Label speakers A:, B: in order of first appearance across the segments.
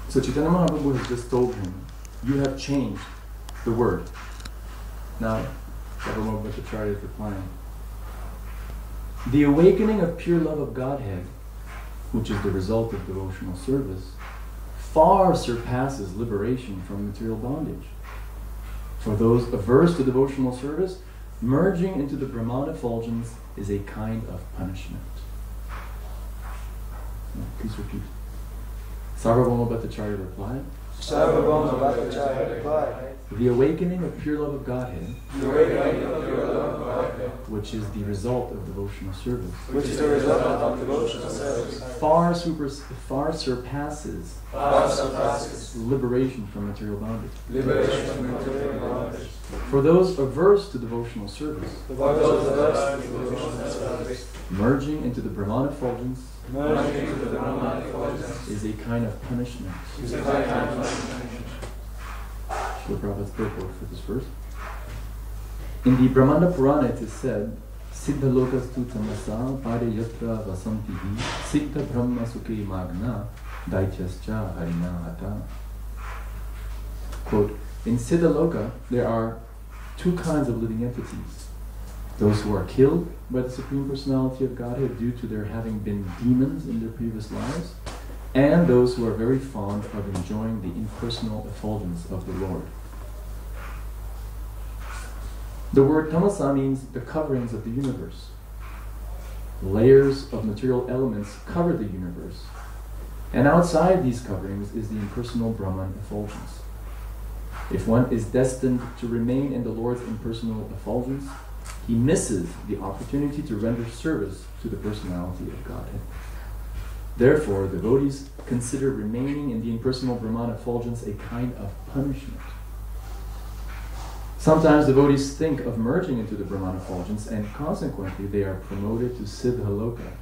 A: So Chaitanya Mahaprabhu has just told him, you have changed the word. Now, Sarvabhaumabhattacharya is replying, the awakening of pure love of Godhead, which is the result of devotional service, far surpasses liberation from material bondage. For those averse to devotional service, merging into the Brahman effulgence is a kind of punishment. Please repeat. Sarvabhaumabhattacharya replied,
B: Sarvabhaumabhattacharya replied,
A: the awakening of pure love of Godhead, which is the result of devotional service, far surpasses liberation from material bondage. For those averse to devotional service, merging into the Brahman effulgence is a kind of punishment. Srila Prabhupada's purport for this verse. In the Brahmanda Purana it is said, Siddha lokastu tamasa pare yatra vasantihi siddha brahma sukhi magna daityascha harina hata. Quote, in Siddha Loka there are two kinds of living entities. Those who are killed by the Supreme Personality of Godhead due to their having been demons in their previous lives, and those who are very fond of enjoying the impersonal effulgence of the Lord. The word tamasa means the coverings of the universe. Layers of material elements cover the universe, and outside these coverings is the impersonal Brahman effulgence. If one is destined to remain in the Lord's impersonal effulgence, he misses the opportunity to render service to the personality of Godhead. Therefore, devotees consider remaining in the impersonal Brahman effulgence a kind of punishment. Sometimes devotees think of merging into the Brahman effulgence, and consequently they are promoted to Siddha Loka.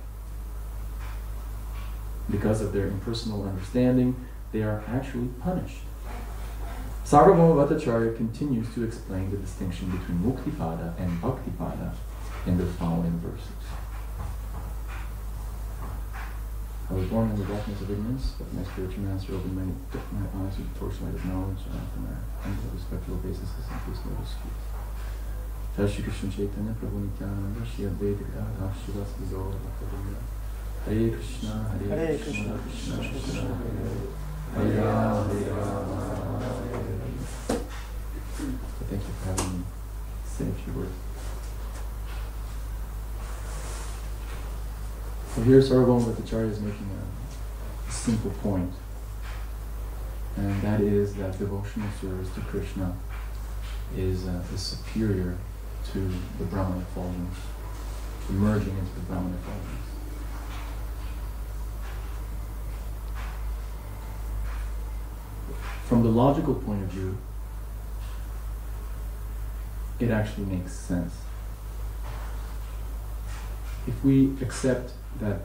A: Because of their impersonal understanding, they are actually punished. Sarvabhaumabhattacharya continues to explain the distinction between Muktipada and Bhaktipada in the following verses. I was born in the darkness of ignorance, but my spiritual master opened my eyes with the torchlight of knowledge, and from our respectable basis and please notice truth. Jai Shri Krishna Chaitanya Prabhu Nityananda Shri Advaita Gadadhar Srivastava Gaura Bhaktavrinda. Hare Krishna, Hare Krishna, Krishna Krishna, Hare Rama, Hare Rama. Thank you for having me say a few words. So here Sarvabhaumabhattacharya is making a simple point, and that is that devotional service to Krishna is superior to the Brahman effulgence, merging into the Brahman effulgence. From the logical point of view, it actually makes sense. If we accept that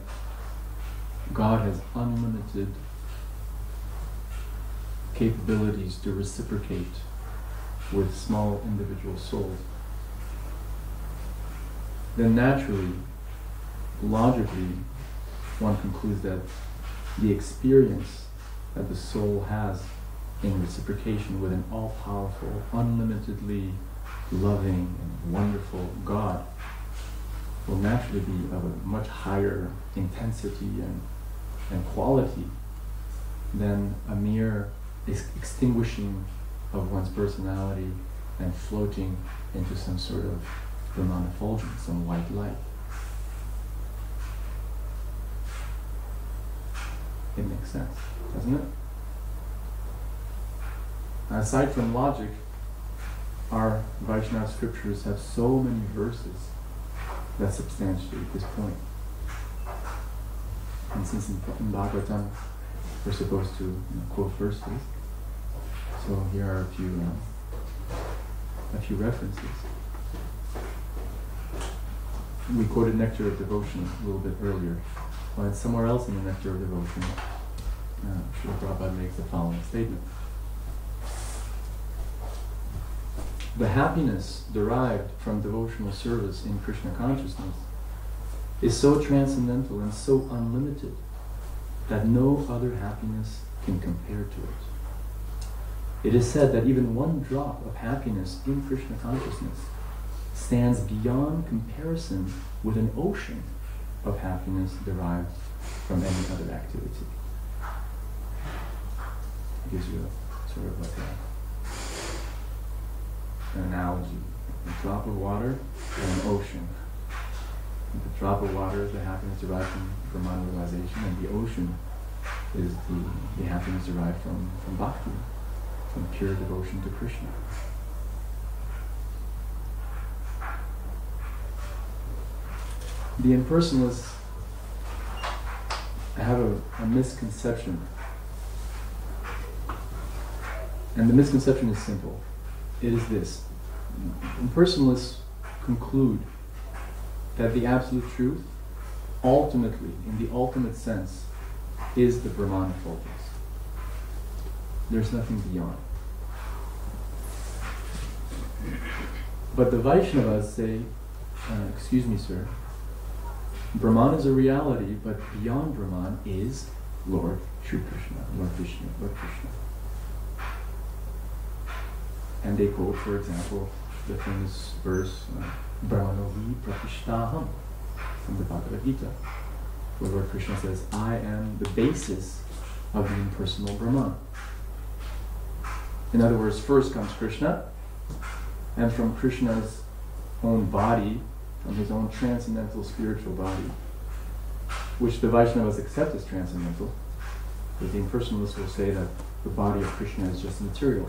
A: God has unlimited capabilities to reciprocate with small individual souls, then naturally, logically, one concludes that the experience that the soul has in reciprocation with an all-powerful, unlimitedly loving and wonderful God will naturally be of a much higher intensity and quality than a mere extinguishing of one's personality and floating into some sort of Brahman effulgence, some white light. It makes sense, doesn't it? Aside from logic, our Vaishnava scriptures have so many verses that substantiate this point. And since in Bhagavatam we're supposed to quote verses, so here are a few references. We quoted Nectar of Devotion a little bit earlier. Well, somewhere else in the Nectar of Devotion, Srila Prabhupada makes the following statement. The happiness derived from devotional service in Krishna consciousness is so transcendental and so unlimited that no other happiness can compare to it. It is said that even one drop of happiness in Krishna consciousness stands beyond comparison with an ocean of happiness derived from any other activity. It gives you a sort of like an analogy. A drop of water and an ocean. The drop of water is the happiness derived from Brahman realization, and the ocean is the happiness derived from bhakti, from pure devotion to Krishna. The impersonalists have a misconception. And the misconception is simple. It is this. Impersonalists conclude that the absolute truth, ultimately, in the ultimate sense, is the Brahman effulgence. There's nothing beyond. But the Vaishnavas say, excuse me, sir, Brahman is a reality, but beyond Brahman is Lord Shri Krishna, Lord Vishnu, Lord Krishna. And they quote, for example, the famous verse, Brahmanohi Pratishtaham, from the Bhagavad Gita, where Lord Krishna says, I am the basis of the impersonal Brahman. In other words, first comes Krishna, and from Krishna's own body, from his own transcendental spiritual body, which the Vaishnavas accept as transcendental, but the impersonalists will say that the body of Krishna is just material.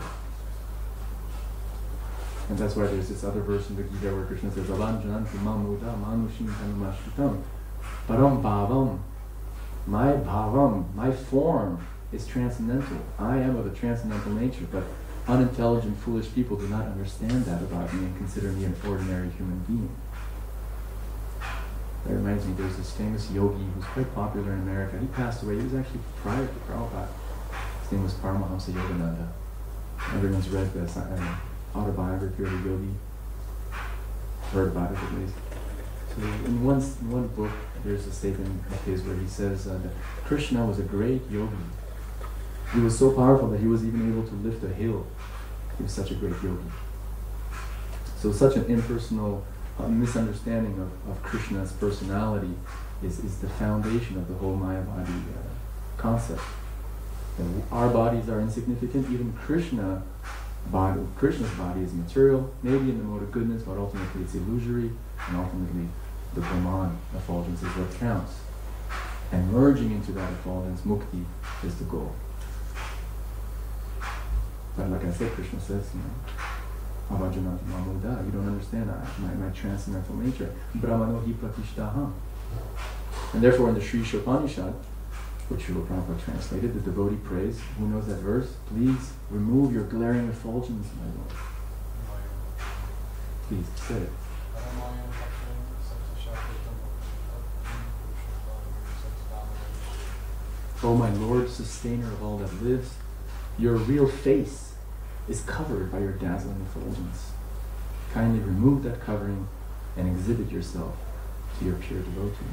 A: And that's why there's this other verse in the Gita where Krishna says, Avanjananti mamuda manushim tanumashritam param bhavam. My bhavam, my form is transcendental. I am of a transcendental nature, but unintelligent, foolish people do not understand that about me and consider me an ordinary human being. That reminds me, there's this famous yogi who's quite popular in America. He passed away. He was actually prior to Prabhupada. His name was Paramahamsa Yogananda. Everyone's read this autobiography of the yogi. Heard about it at least. So in one book, there's a statement of his where he says that Krishna was a great yogi. He was so powerful that he was even able to lift a hill. He was such a great yogi. So such an impersonal misunderstanding of Krishna's personality is the foundation of the whole Mayavadi concept. And our bodies are insignificant. Even Krishna's body is material, maybe in the mode of goodness, but ultimately it's illusory, and ultimately the Brahman effulgence is what counts. And merging into that effulgence, mukti, is the goal. But like I said, Krishna says, Avajanati mamuda, you don't understand my transcendental nature. Brahmanohi pratishtaham. And therefore in the Sri Shopanishad, which Srila Prabhupada translated, the devotee prays, who knows that verse? Please remove your glaring effulgence, my Lord. Please, say it. O my Lord, sustainer of all that lives, your real face is covered by your dazzling effulgence. Kindly remove that covering and exhibit yourself to your pure devotee.